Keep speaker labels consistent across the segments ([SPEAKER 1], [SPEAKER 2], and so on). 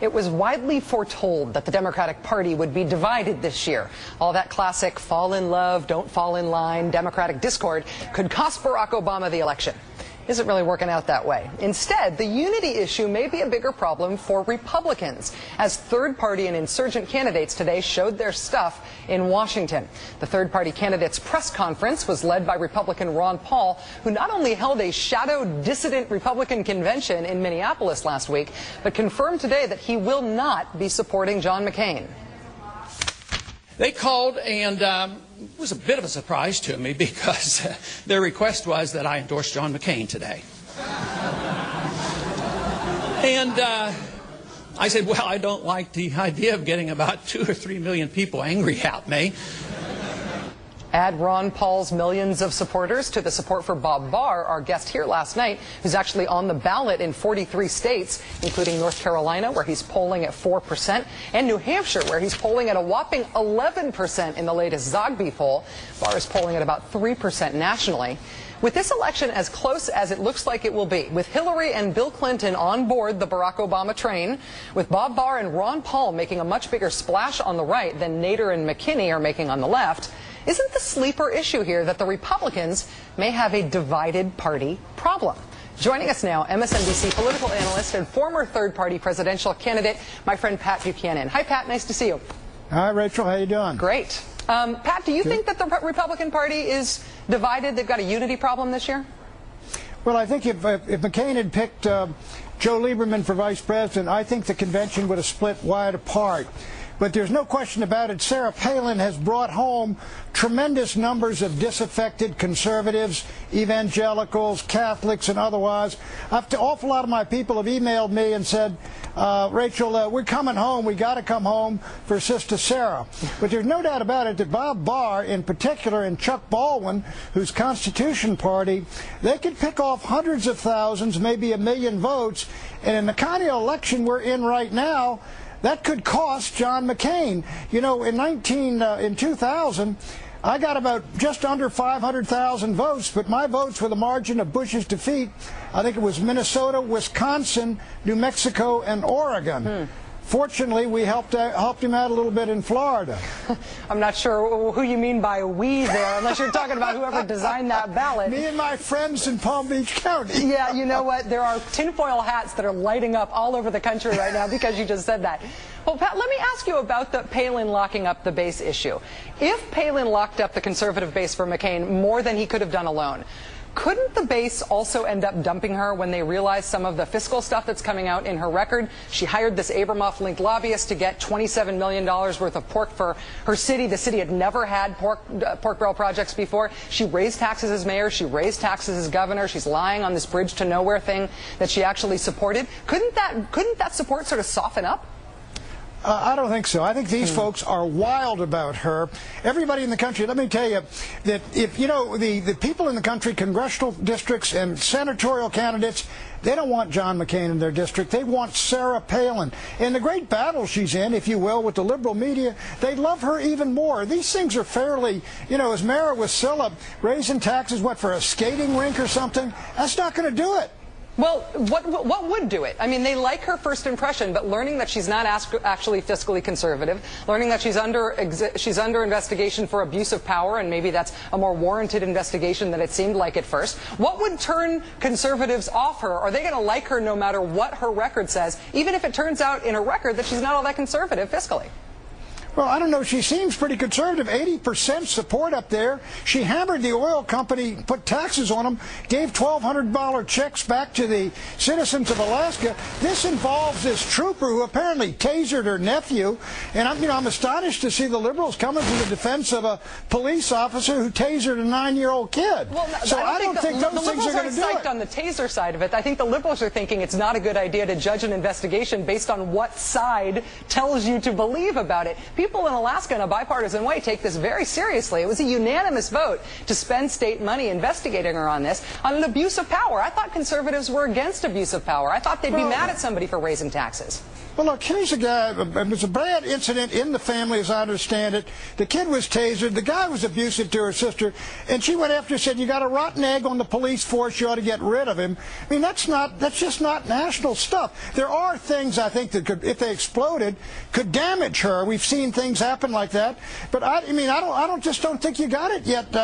[SPEAKER 1] It was widely foretold that the Democratic Party would be divided this year. All that classic fall in love, don't fall in line, Democratic discord could cost Barack Obama the election. Isn't really working out that way. Instead, the unity issue may be a bigger problem for Republicans, as third-party and insurgent candidates today showed their stuff in Washington. The third-party candidates' press conference was led by Republican Ron Paul, who not only held a shadow dissident Republican convention in Minneapolis last week, but confirmed today that he will not be supporting John McCain.
[SPEAKER 2] They called, and it was a bit of a surprise to me because their request was that I endorse John McCain today. And I said, well, I don't like the idea of getting about 2 or 3 million people angry at me.
[SPEAKER 1] Add Ron Paul's millions of supporters to the support for Bob Barr, our guest here last night, who's actually on the ballot in 43 states, including North Carolina, where he's polling at 4%, and New Hampshire, where he's polling at a whopping 11% in the latest Zogby poll. Barr is polling at about 3% nationally. With this election as close as it looks like it will be, with Hillary and Bill Clinton on board the Barack Obama train, with Bob Barr and Ron Paul making a much bigger splash on the right than Nader and McKinney are making on the left, isn't the sleeper issue here that the Republicans may have a divided party problem? Joining us now, MSNBC political analyst and former third-party presidential candidate, my friend Pat Buchanan. Hi, Pat. Nice to see you.
[SPEAKER 3] Hi, Rachel. How you doing?
[SPEAKER 1] Great. Pat, do you think that the Republican Party is divided? They've got a unity problem this year?
[SPEAKER 3] Well, I think if McCain had picked Joe Lieberman for vice president, I think the convention would have split wide apart. But there's no question about it, Sara Palin has brought home tremendous numbers of disaffected conservatives, evangelicals, Catholics, and otherwise. An awful lot of my people have emailed me and said, Rachel, we're coming home. We got to come home for Sister Sara. But there's no doubt about it that Bob Barr, in particular, and Chuck Baldwin, whose Constitution Party, they could pick off hundreds of thousands, maybe 1 million votes. And in the kind of election we're in right now, that could cost John McCain. You know, in 2000, I got about just under 500,000 votes, but my votes were the margin of Bush's defeat. I think it was Minnesota, Wisconsin, New Mexico, and Oregon. Fortunately, we helped him out a little bit in Florida.
[SPEAKER 1] I'm not sure who you mean by we there, unless you're talking about whoever designed that ballot.
[SPEAKER 3] Me and my friends in Palm Beach County.
[SPEAKER 1] Yeah, you know what? There are tinfoil hats that are lighting up all over the country right now because you just said that. Well, Pat, let me ask you about the Palin locking up the base issue. If Palin locked up the conservative base for McCain more than he could have done alone, couldn't the base also end up dumping her when they realized some of the fiscal stuff that's coming out in her record? She hired this Abramoff-linked lobbyist to get $27 million worth of pork for her city. The city had never had pork barrel projects before. She raised taxes as mayor. She raised taxes as governor. She's lying on this bridge to nowhere thing that she actually supported. Couldn't that support sort of soften up?
[SPEAKER 3] I don't think so. I think these folks are wild about her. Everybody in the country, let me tell you that if, you know, the people in the country, congressional districts and senatorial candidates, they don't want John McCain in their district. They want Sara Palin. And the great battle she's in, if you will, with the liberal media, they love her even more. These things are fairly, you know, as Mayor Wasilla raising taxes, what, for a skating rink or something? That's not going to do it.
[SPEAKER 1] Well, what would do it? I mean, they like her first impression, but learning that she's not actually fiscally conservative, learning that she's under investigation for abuse of power, and maybe that's a more warranted investigation than it seemed like at first. What would turn conservatives off her? Are they going to like her no matter what her record says, even if it turns out in her record that she's not all that conservative fiscally?
[SPEAKER 3] Well, I don't know. She seems pretty conservative. 80% support up there. She hammered the oil company, put taxes on them, gave $1,200 checks back to the citizens of Alaska. This involves this trooper who apparently tasered her nephew. And I'm astonished to see the liberals coming to the defense of a police officer who tasered a 9-year-old kid.
[SPEAKER 1] Well,
[SPEAKER 3] so I don't think those things are going to do it.
[SPEAKER 1] On the taser side of it, I think the liberals are thinking it's not a good idea to judge an investigation based on what side tells you to believe about it. people in Alaska in a bipartisan way take this very seriously. It was a unanimous vote to spend state money investigating her on this, on an abuse of power. I thought conservatives were against abuse of power. I thought they'd be mad at somebody for raising taxes.
[SPEAKER 3] Well, look, here's a guy, it was a bad incident in the family, as I understand it. The kid was tasered. The guy was abusive to her sister, and she went after and said, you got a rotten egg on the police force, you ought to get rid of him. I mean, that's just not national stuff. There are things, I think, that could, if they exploded, could damage her. We've seen things happen like that. But I just don't think you got it yet,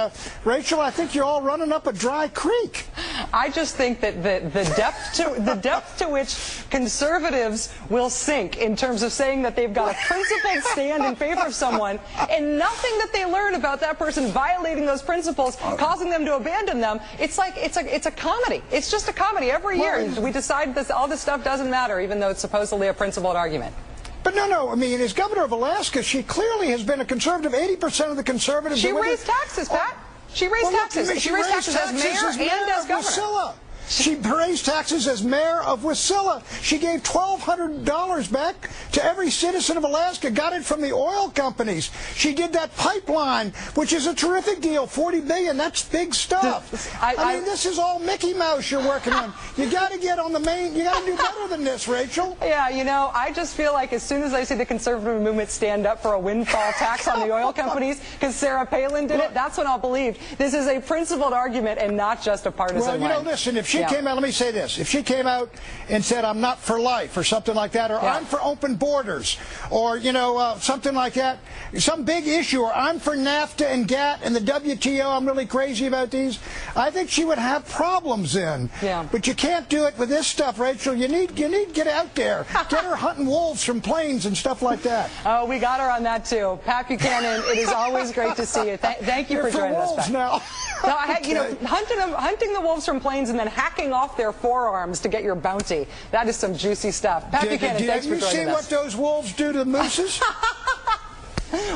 [SPEAKER 3] Rachel. I think you're all running up a dry creek.
[SPEAKER 1] I just think that the depth to which conservatives will sink in terms of saying that they've got a principled stand in favor of someone, and nothing that they learn about that person violating those principles, causing them to abandon them. It's like it's a comedy. It's just a comedy every year. We decide this, all this stuff doesn't matter, even though it's supposedly a principled argument.
[SPEAKER 3] But no, I mean, as governor of Alaska, she clearly has been a conservative. 80% of the conservatives.
[SPEAKER 1] She raised taxes, Pat. She raised taxes. She raised taxes as mayor and as governor.
[SPEAKER 3] She raised taxes as mayor of Wasilla. She gave $1,200 back to every citizen of Alaska, got it from the oil companies. She did that pipeline, which is a terrific deal, $40 billion. That's big stuff. I mean, this is all Mickey Mouse you're working on. You got to get on the main, you got to do better than this, Rachel.
[SPEAKER 1] Yeah, you know, I just feel like as soon as I see the conservative movement stand up for a windfall tax on the oil companies, because Sara Palin did it, that's when I'll believe this is a principled argument and not just a partisan one.
[SPEAKER 3] Well, you know, listen, if she came out, let me say this, if she came out and said, I'm not for life, or something like that, or I'm for open borders, or, you know, something like that, some big issue, or I'm for NAFTA and GATT and the WTO, I'm really crazy about these, I think she would have problems then. Yeah. But you can't do it with this stuff, Rachel. You need to get out there. Get her hunting wolves from planes and stuff like that.
[SPEAKER 1] Oh, we got her on that, too. Pat Buchanan, it is always great to see you. Thank you for joining us, Pat.
[SPEAKER 3] Now.
[SPEAKER 1] No, you know, hunting the wolves from planes and then hacking off their forearms to get your bounty. That is some juicy stuff. Pat Buchanan, thanks for joining us.
[SPEAKER 3] Have you seen what those wolves do to the mooses?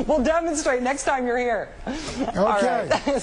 [SPEAKER 1] We'll demonstrate next time you're here.
[SPEAKER 3] Okay.
[SPEAKER 1] All right.